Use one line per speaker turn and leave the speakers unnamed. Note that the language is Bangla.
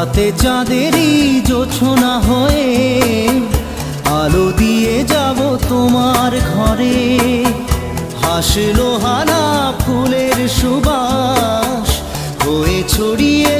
রাতে চাঁদেরই জোছনা হয়ে আলো দিয়ে যাব তোমার ঘরে। হাসলো হানা ফুলের সুবাস হয়ে ছড়িয়ে